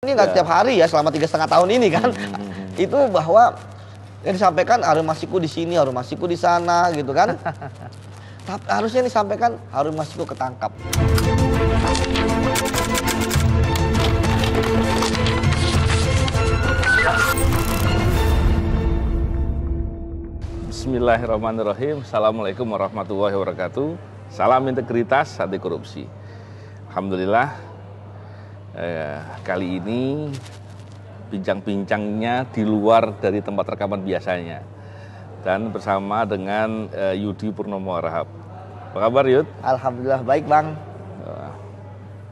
Ini nggak tiap hari ya selama 3,5 tahun ini kan. Itu bahwa yang disampaikan Harun Masiku di sini, Harun Masiku di sana gitu kan. Tapi harusnya disampaikan Harun Masiku ketangkap. Bismillahirrahmanirrahim. Assalamualaikum warahmatullahi wabarakatuh. Salam integritas, anti korupsi. Alhamdulillah, kali ini bincang-bincangnya di luar dari tempat rekaman biasanya, dan bersama dengan Yudi Purnomo Harahap. Apa kabar, Yud? Alhamdulillah baik, Bang.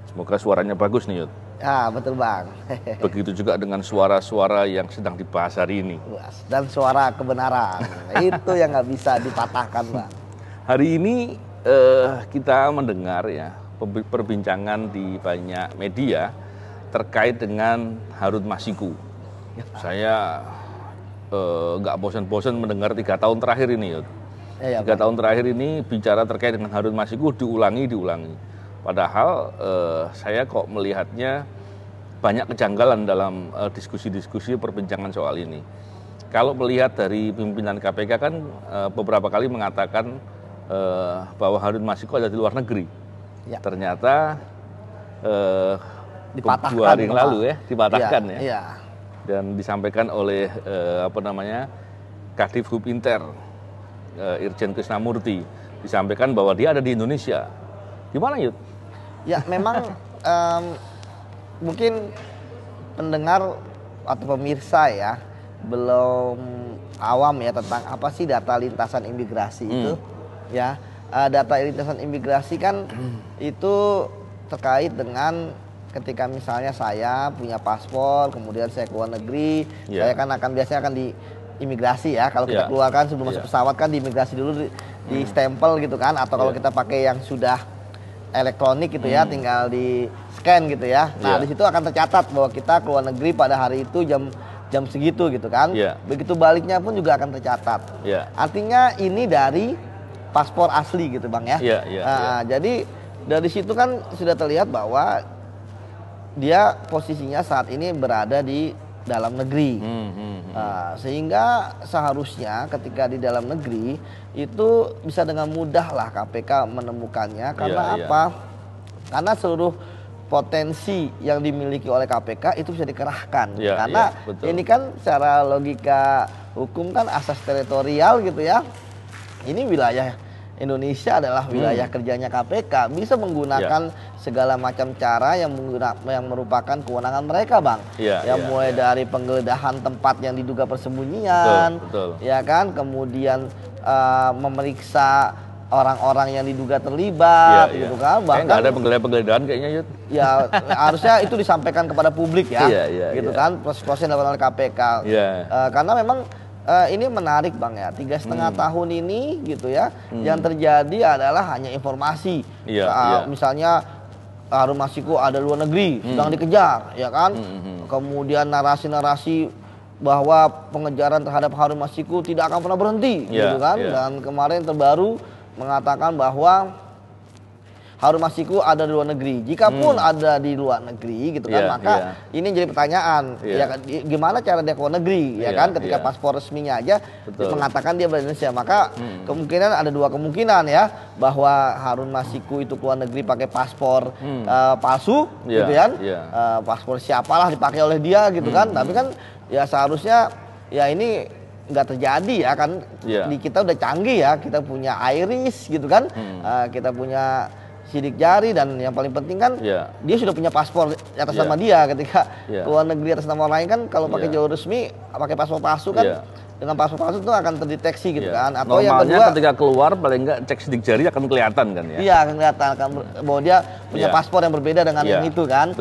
Semoga suaranya bagus nih, Yud. Ya, betul, Bang. Begitu juga dengan suara-suara yang sedang dibahas hari ini. Dan suara kebenaran. Itu yang nggak bisa dipatahkan, Bang. Hari ini kita mendengar ya perbincangan di banyak media terkait dengan Harun Masiku. Saya nggak bosan-bosan mendengar 3 tahun terakhir ini, Yud. 3 tahun terakhir ini bicara terkait dengan Harun Masiku diulangi. Padahal saya kok melihatnya banyak kejanggalan dalam diskusi-diskusi perbincangan soal ini. Kalau melihat dari pimpinan KPK kan beberapa kali mengatakan bahwa Harun Masiku ada di luar negeri. Ya. Ternyata 2 hari yang lalu ya dipatahkan ya. Dan disampaikan oleh Kadif Hub Inter Irjen Krisnamurti, disampaikan bahwa dia ada di Indonesia. Gimana, Yud? Ya, memang mungkin pendengar atau pemirsa ya belum awam ya tentang apa sih data lintasan imigrasi itu ya. Data lintasan imigrasi kan itu terkait dengan ketika misalnya saya punya paspor, kemudian saya ke luar negeri, saya kan biasanya akan di imigrasi ya. Kalau kita keluarkan sebelum masuk pesawat kan di imigrasi dulu di stempel gitu kan, atau kalau kita pakai yang sudah elektronik gitu ya, tinggal di scan gitu ya. Nah, di situ akan tercatat bahwa kita ke luar negeri pada hari itu jam segitu gitu kan. Begitu baliknya pun juga akan tercatat. Artinya ini dari paspor asli gitu, Bang ya. Jadi dari situ kan sudah terlihat bahwa dia posisinya saat ini berada di dalam negeri. Sehingga seharusnya ketika di dalam negeri itu bisa dengan mudah lah KPK menemukannya. Karena apa? Karena seluruh potensi yang dimiliki oleh KPK itu bisa dikerahkan. Karena ini kan secara logika hukum kan asas teritorial gitu ya. Ini wilayah Indonesia adalah wilayah kerjanya KPK, bisa menggunakan segala macam cara yang merupakan kewenangan mereka, Bang. Mulai dari penggeledahan tempat yang diduga persembunyian, ya kan, kemudian memeriksa orang-orang yang diduga terlibat, gitu kan. Bahkan nggak ada penggeledahan kayaknya, Yud. Ya, harusnya itu disampaikan kepada publik ya, gitu kan, proses-proses yang dilakukan oleh KPK. Karena memang ini menarik, Bang ya, 3,5 tahun ini gitu ya, yang terjadi adalah hanya informasi. Misalnya Harun Masiku ada luar negeri, sedang dikejar, ya kan. Kemudian narasi-narasi bahwa pengejaran terhadap Harun Masiku tidak akan pernah berhenti, gitu kan. Dan kemarin terbaru mengatakan bahwa Harun Masiku ada di luar negeri. Jikapun ada di luar negeri gitu kan, maka ini jadi pertanyaan, ya kan, gimana cara dia ke luar negeri, ya kan, ketika paspor resminya aja mengatakan dia berada di Indonesia. Maka kemungkinan ada 2 kemungkinan ya, bahwa Harun Masiku itu ke luar negeri pakai paspor palsu, gitu kan, paspor siapalah dipakai oleh dia gitu kan. Tapi kan ya seharusnya ya ini nggak terjadi ya kan. Di kita udah canggih ya, kita punya iris gitu kan, kita punya sidik jari, dan yang paling penting kan dia sudah punya paspor atas nama dia. Ketika luar negeri atas nama orang lain kan, kalau pakai jalur resmi pakai paspor palsu kan, dengan paspor palsu itu akan terdeteksi gitu kan. Atau normalnya yang kedua, ketika keluar paling enggak cek sidik jari akan kelihatan kan ya. Iya, akan kelihatan bahwa dia punya paspor yang berbeda dengan yang itu kan.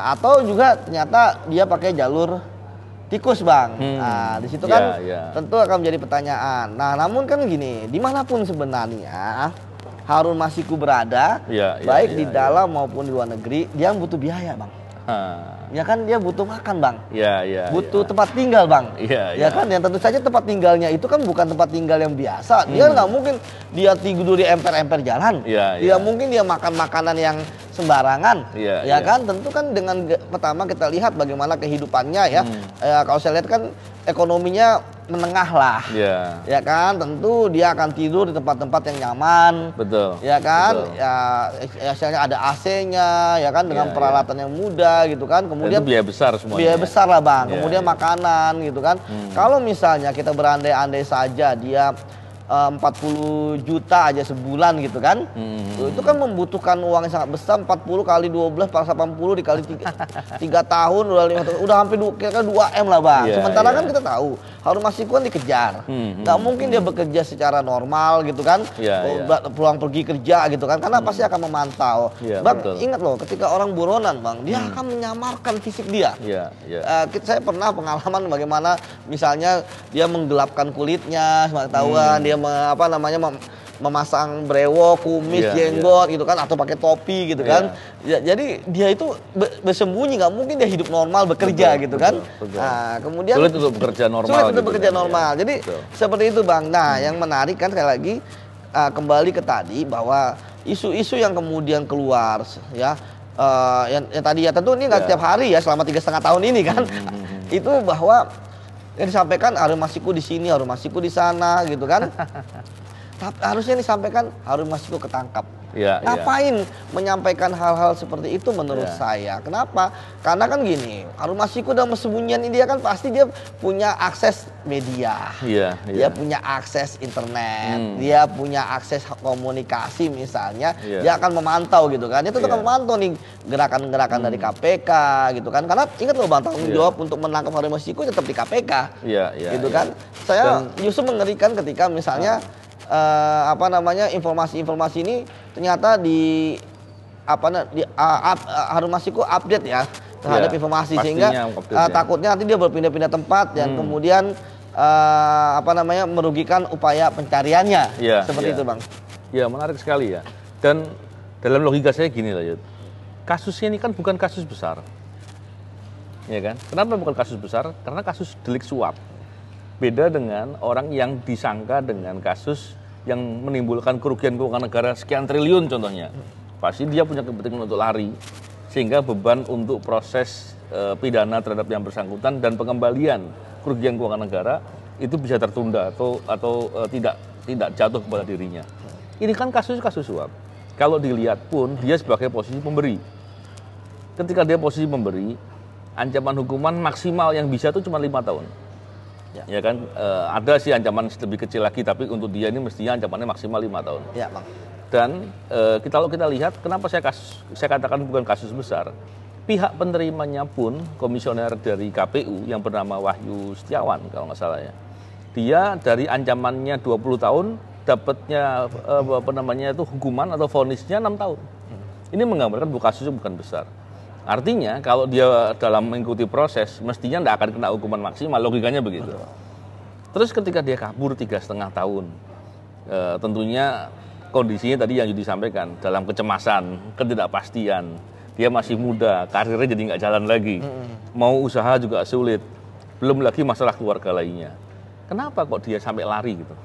Atau juga ternyata dia pakai jalur tikus, Bang. Nah, di situ kan tentu akan menjadi pertanyaan. Nah, namun kan gini, dimanapun sebenarnya Harun Masiku berada, baik di dalam maupun di luar negeri, dia butuh biaya, Bang. ya kan dia butuh makan bang, butuh tempat tinggal bang, ya kan, yang tentu saja tempat tinggalnya itu kan bukan tempat tinggal yang biasa, dia nggak mungkin dia tidur di emper-emper jalan, tidak mungkin dia makan makanan yang sembarangan, kan, tentu kan dengan pertama kita lihat bagaimana kehidupannya ya, kalau saya lihat kan ekonominya menengah lah, ya kan, tentu dia akan tidur di tempat-tempat yang nyaman, ya kan, ya misalnya ada AC-nya, ya kan, dengan peralatan yang mudah gitu kan, kemudian itu biaya besar semuanya. Biaya besar lah bang, kemudian makanan gitu kan. Kalau misalnya kita berandai-andai saja dia 40 juta aja sebulan gitu kan, itu kan membutuhkan uang yang sangat besar, 40 kali 12 80 dikali 3 tahun udah 5 tahun, udah hampir kira-kira 2 M lah bang. Sementara kan kita tahu Harun Masiku kan dikejar, nggak mungkin dia bekerja secara normal gitu kan, pulang pergi kerja gitu kan, karena pasti akan memantau. Bang, ingat loh, ketika orang buronan bang, dia akan menyamarkan fisik dia. Saya pernah pengalaman bagaimana misalnya dia menggelapkan kulitnya, ketahuan dia memasang brewok, kumis, jenggot gitu kan, atau pakai topi gitu kan. Jadi dia itu bersembunyi, nggak mungkin dia hidup normal bekerja gitu kan. Nah, kemudian sulit untuk bekerja normal. Sulit untuk bekerja normal. Jadi seperti itu bang. Nah, yang menarik kan sekali lagi kembali ke tadi bahwa isu-isu yang kemudian keluar ya, yang tadi ya tentu ini nggak setiap hari ya selama 3,5 tahun ini kan, itu bahwa yang disampaikan Harun Masiku di sini, Harun Masiku di sana gitu kan. Tapi harusnya disampaikan Harun Masiku ketangkap. Ngapain menyampaikan hal-hal seperti itu menurut saya? Kenapa? Karena kan gini, Harun Masiku dalam persembunyian dia kan pasti dia punya akses media, dia punya akses internet, dia punya akses komunikasi misalnya, dia akan memantau gitu kan. Dia tetap akan memantau nih gerakan-gerakan dari KPK gitu kan. Karena ingat loh bang, tanggung jawab untuk menangkap Harun Masiku tetap di KPK, gitu kan. Saya justru mengerikan ketika misalnya informasi-informasi ini ternyata Harun Masiku update ya terhadap informasi, sehingga takutnya nanti dia berpindah-pindah tempat dan kemudian merugikan upaya pencariannya, seperti itu bang. Ya, menarik sekali ya. Dan dalam logika saya gini lah Yud, kasusnya ini kan bukan kasus besar, ya kan? Kenapa bukan kasus besar? Karena kasus delik suap. Beda dengan orang yang disangka dengan kasus yang menimbulkan kerugian keuangan negara sekian triliun contohnya. Pasti dia punya kepentingan untuk lari, sehingga beban untuk proses pidana terhadap yang bersangkutan dan pengembalian kerugian keuangan negara itu bisa tertunda atau tidak jatuh kepada dirinya. Ini kan kasus suap. Kalau dilihat pun dia sebagai posisi pemberi. Ketika dia posisi pemberi, ancaman hukuman maksimal yang bisa itu cuma 5 tahun. Ya kan, ada sih ancaman lebih kecil lagi, tapi untuk dia ini mestinya ancamannya maksimal 5 tahun. Ya, bang. Dan kalau kita lihat, kenapa saya katakan bukan kasus besar, pihak penerimanya pun komisioner dari KPU yang bernama Wahyu Setiawan kalau nggak salah ya, dia dari ancamannya 20 tahun dapatnya hukuman atau vonisnya 6 tahun. Ini menggambarkan bahwa kasusnya bukan besar. Artinya kalau dia dalam mengikuti proses mestinya tidak akan kena hukuman maksimal, logikanya begitu. Terus ketika dia kabur 3,5 tahun, tentunya kondisinya tadi yang disampaikan dalam kecemasan, ketidakpastian, dia masih muda, karirnya jadi nggak jalan lagi, mau usaha juga sulit, belum lagi masalah keluarga lainnya. Kenapa kok dia sampai lari gitu?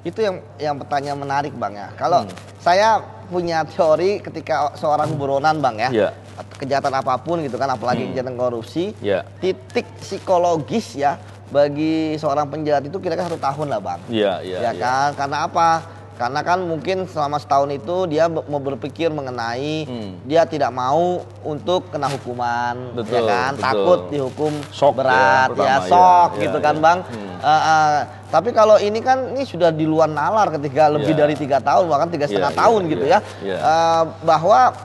Itu yang pertanyaan menarik bang ya. Kalau saya punya teori ketika seorang buronan bang ya, kejahatan apapun gitu kan, apalagi kejahatan korupsi, titik psikologis ya bagi seorang penjahat itu kira-kira 1 tahun lah bang. Kan, karena apa? Karena kan mungkin selama setahun itu dia mau berpikir mengenai dia tidak mau untuk kena hukuman, ya kan, takut dihukum berat, shock gitu kan bang. Tapi kalau ini kan ini sudah di luar nalar ketika lebih dari 3 tahun bahkan 3,5 tahun gitu ya. Bahwa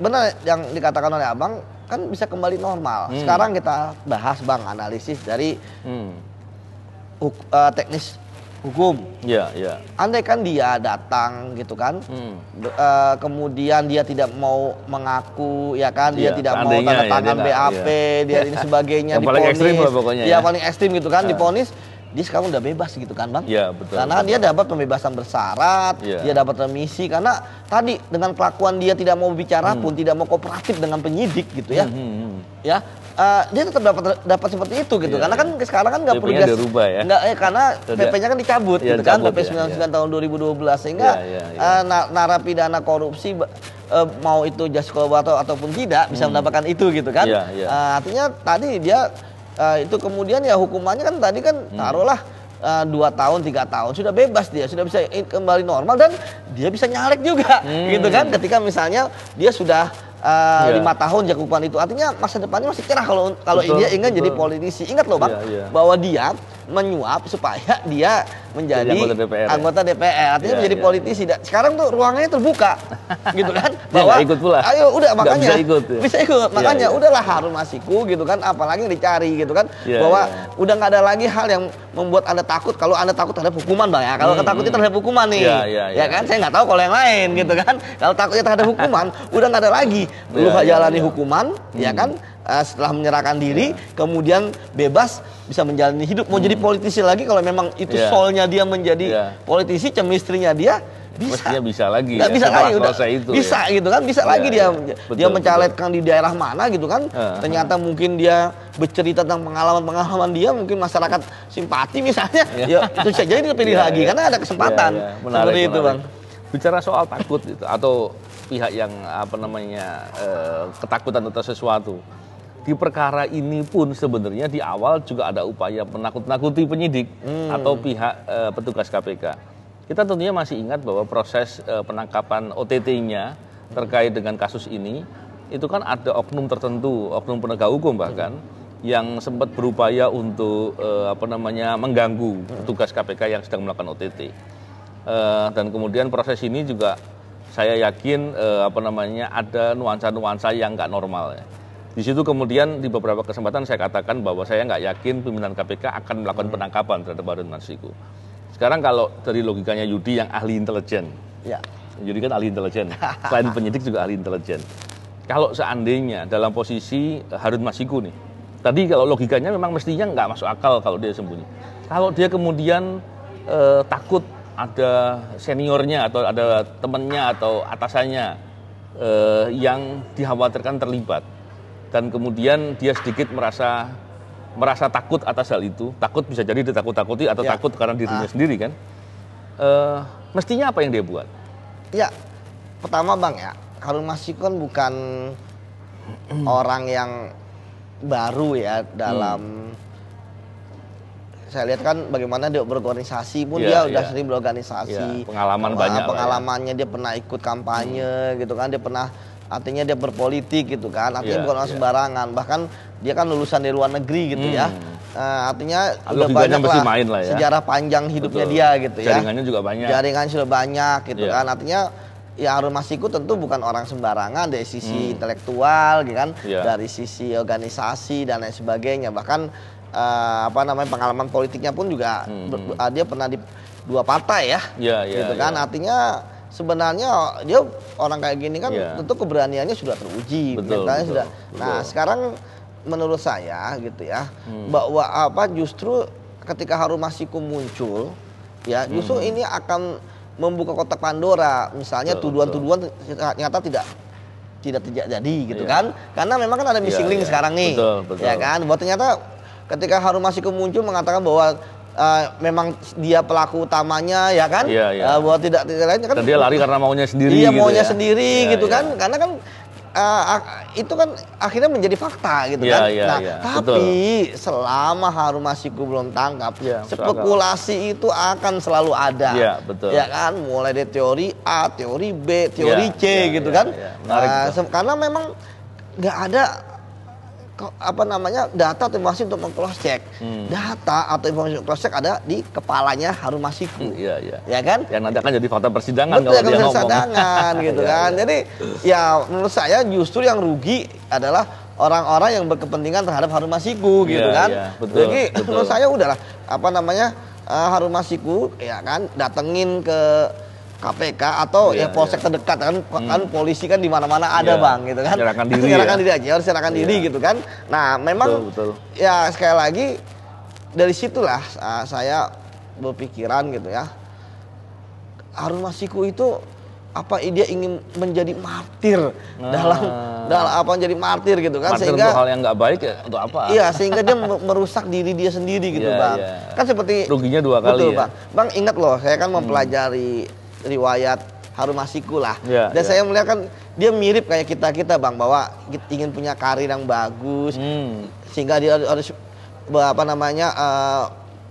benar yang dikatakan oleh abang kan bisa kembali normal. Sekarang kita bahas bang analisis dari teknis hukum. Andai kan dia datang gitu kan, kemudian dia tidak mau mengaku, ya kan, dia tidak mau tanda tangan BAP, dia ini sebagainya, diponis, dia paling ekstrim gitu kan, diponis, dia sekarang udah bebas gitu kan Bang? Iya, betul. Karena dia dapat pembebasan bersyarat, dia dapat remisi karena tadi dengan kelakuan dia tidak mau bicara pun, tidak mau kooperatif dengan penyidik gitu ya. Ya, dia tetap dapat seperti itu gitu. Karena kan sekarang kan nggak perlu dirubah ya. Karena PP-nya kan dicabut gitu kan, PP 99 tahun 2012 sehingga narapidana korupsi mau itu justice collaborator ataupun tidak bisa mendapatkan itu gitu kan. Artinya tadi dia itu kemudian ya hukumannya kan tadi kan taruhlah 2 tahun 3 tahun sudah bebas, dia sudah bisa kembali normal dan dia bisa nyalek juga gitu kan ketika misalnya dia sudah 5 tahun hukuman itu, artinya masa depannya masih cerah kalau dia ingin jadi politisi. Ingat loh Bang, bahwa dia menyuap supaya dia menjadi anggota DPR, artinya menjadi politisi. Sekarang tuh ruangannya terbuka, gitu kan? Bahwa ikut pula. Ayo udah makanya bisa ikut, makanya udahlah Harun Masiku gitu kan, apalagi dicari gitu kan, bahwa udah nggak ada lagi hal yang membuat Anda takut. Kalau Anda takut terhadap hukuman Bang ya, kalau ketakutnya terhadap hukuman nih, ya kan? Saya nggak tahu kalau yang lain gitu kan. Kalau takutnya terhadap hukuman, udah nggak ada lagi. Lu jalani hukuman, ya kan? Setelah menyerahkan diri, kemudian bebas bisa menjalani hidup. Mau jadi politisi lagi kalau memang itu soalnya dia menjadi politisi, chemistry-nya dia bisa lagi. Nggak bisa lagi, udah itu, bisa gitu kan, bisa lagi dia mencalekkan di daerah mana gitu kan. Ternyata mungkin dia bercerita tentang pengalaman dia, mungkin masyarakat simpati misalnya, ya itu bisa jadi dipilih lagi karena ada kesempatan. Seperti itu Bang. Bicara soal takut itu atau pihak yang ketakutan atas sesuatu. Di perkara ini pun sebenarnya di awal juga ada upaya menakut-nakuti penyidik atau pihak petugas KPK. Kita tentunya masih ingat bahwa proses penangkapan OTT-nya terkait dengan kasus ini, itu kan ada oknum tertentu, oknum penegak hukum bahkan, yang sempat berupaya untuk mengganggu petugas KPK yang sedang melakukan OTT. Dan kemudian proses ini juga saya yakin ada nuansa-nuansa yang nggak normal ya. Di situ kemudian di beberapa kesempatan saya katakan bahwa saya nggak yakin pimpinan KPK akan melakukan penangkapan terhadap Harun Masiku. Sekarang kalau dari logikanya Yudi yang ahli intelijen, Yudi kan ahli intelijen, selain penyidik juga ahli intelijen. Kalau seandainya dalam posisi Harun Masiku nih, tadi kalau logikanya memang mestinya nggak masuk akal kalau dia sembunyi. Kalau dia kemudian takut ada seniornya atau ada temannya atau atasannya yang dikhawatirkan terlibat, dan kemudian dia sedikit merasa takut atas hal itu, takut bisa jadi ditakut-takuti atau takut karena dirinya sendiri kan, mestinya apa yang dia buat? Ya, pertama Bang ya, Harun Masiku kan bukan orang yang baru ya dalam saya lihat kan bagaimana dia berorganisasi pun dia udah sering berorganisasi, pengalamannya dia pernah ikut kampanye gitu kan, dia pernah artinya dia berpolitik gitu kan, artinya bukan orang sembarangan, bahkan dia kan lulusan dari luar negeri gitu ya, artinya udah banyak lah sejarah panjang hidupnya dia gitu ya, jaringannya juga banyak, sudah banyak gitu kan, artinya ya Harun Masiku tentu bukan orang sembarangan dari sisi intelektual gitu kan, dari sisi organisasi dan lain sebagainya, bahkan pengalaman politiknya pun juga dia pernah di 2 partai ya, gitu kan, artinya sebenarnya dia orang kayak gini kan tentu keberaniannya sudah teruji, mentalnya sudah. Nah sekarang menurut saya gitu ya, bahwa justru ketika Harun Masiku muncul, ya justru ini akan membuka kotak Pandora, misalnya tuduhan-tuduhan ternyata tidak terjadi gitu kan, karena memang kan ada missing link sekarang nih, ya kan, bahwa ternyata ketika Harun Masiku muncul mengatakan bahwa memang dia pelaku utamanya ya kan, bahwa tidak lain kan, dan dia lari karena maunya sendiri, gitu kan, karena kan itu kan akhirnya menjadi fakta gitu kan. Tapi selama Harun Masiku belum tangkap, spekulasi itu akan selalu ada, ya kan, mulai dari teori A, teori B, teori C gitu kan, karena memang nggak ada data atau informasi untuk meng-cross check. Data atau informasi cross check ada di kepalanya Harun Masiku. Ya kan? Yang nanti akan jadi fakta persidangan. Betul, kalau dia persidangan gitu kan. Jadi ya menurut saya justru yang rugi adalah orang-orang yang berkepentingan terhadap Harun Masiku gitu kan. Jadi menurut saya udahlah Harun Masiku ya kan datengin ke KPK atau polsek terdekat kan polisi kan di mana-mana ada Bang gitu kan. Serahkan diri aja, harus serahkan diri gitu kan. Nah, memang ya sekali lagi dari situlah saya berpikiran gitu ya, Harun Masiku itu apa dia ingin menjadi martir dalam apa menjadi martir gitu kan, martir sehingga untuk hal yang nggak baik ya untuk apa? Iya, sehingga dia merusak diri dia sendiri gitu Bang. Kan seperti ruginya 2 kali betul, ya. Bang ingat loh, saya kan mempelajari riwayat Harun Masiku lah, dan saya melihat kan dia mirip kayak kita Bang, bahwa ingin punya karir yang bagus, sehingga dia harus apa namanya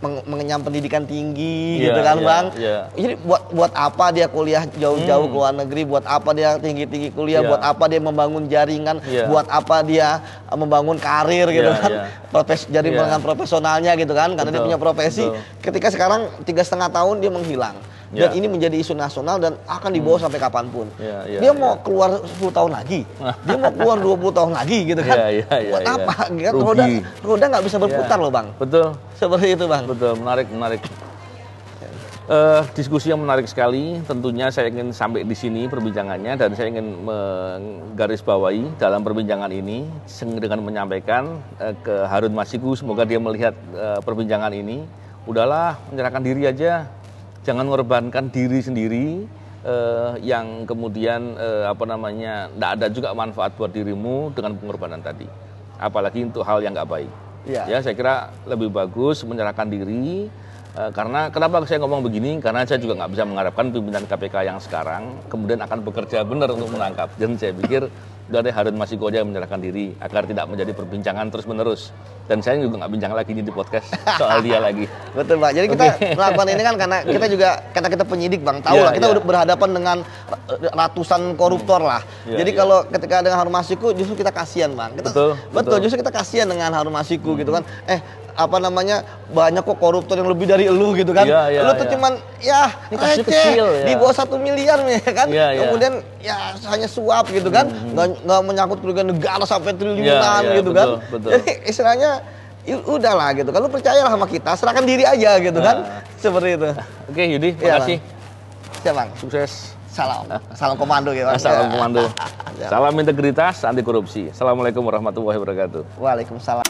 mengenyam pendidikan tinggi gitu kan Bang. Jadi buat apa dia kuliah jauh-jauh ke luar negeri, buat apa dia tinggi-tinggi kuliah, buat apa dia membangun jaringan, buat apa dia membangun karir gitu kan, jaringan profesionalnya gitu kan, karena dia punya profesi. Ketika sekarang 3,5 tahun dia menghilang, dan ini menjadi isu nasional dan akan dibawa sampai kapanpun. Dia mau keluar 10 tahun lagi, dia mau keluar 20 tahun lagi gitu kan. Buat apa? Roda nggak bisa berputar loh Bang. Betul. Seperti itu Bang. Betul, menarik. Diskusi yang menarik sekali. Tentunya saya ingin sampai di sini perbincangannya, dan saya ingin menggarisbawahi dalam perbincangan ini dengan menyampaikan ke Harun Masiku, semoga dia melihat perbincangan ini. Udahlah, menyerahkan diri aja, jangan mengorbankan diri sendiri yang kemudian tidak ada juga manfaat buat dirimu dengan pengorbanan tadi, apalagi untuk hal yang nggak baik. Ya, saya kira lebih bagus menyerahkan diri. Karena kenapa saya ngomong begini? Karena saya juga nggak bisa mengharapkan pimpinan KPK yang sekarang kemudian akan bekerja benar untuk menangkap. Dan saya pikir dari Harun Masiku aja menyerahkan diri agar tidak menjadi perbincangan terus-menerus. Dan saya juga nggak bincang lagi di podcast soal dia lagi. Betul Pak. Jadi kita melakukan ini kan karena kita juga, karena kita penyidik Bang, tahu lah kita udah berhadapan dengan ratusan koruptor lah. Jadi kalau ketika dengan Harun Masiku justru kita kasihan Bang. Betul. Justru kita kasihan dengan Harun Masiku gitu kan. Banyak kok koruptor yang lebih dari elu gitu kan. Lu tuh cuman ini kasus kecil di bawah 1 miliar nih kan. Kemudian ya hanya suap gitu kan. Nggak menyangkut kerugian negara sampai triliunan gitu kan. Jadi istilahnya udahlah gitu. Kalau percayalah sama kita, serahkan diri aja gitu kan. Seperti itu. Oke Yudi, makasih. Siap Bang. Sukses. Salam komando gitu. Salam komando. Salam integritas, anti korupsi. Assalamualaikum warahmatullahi wabarakatuh. Waalaikumsalam.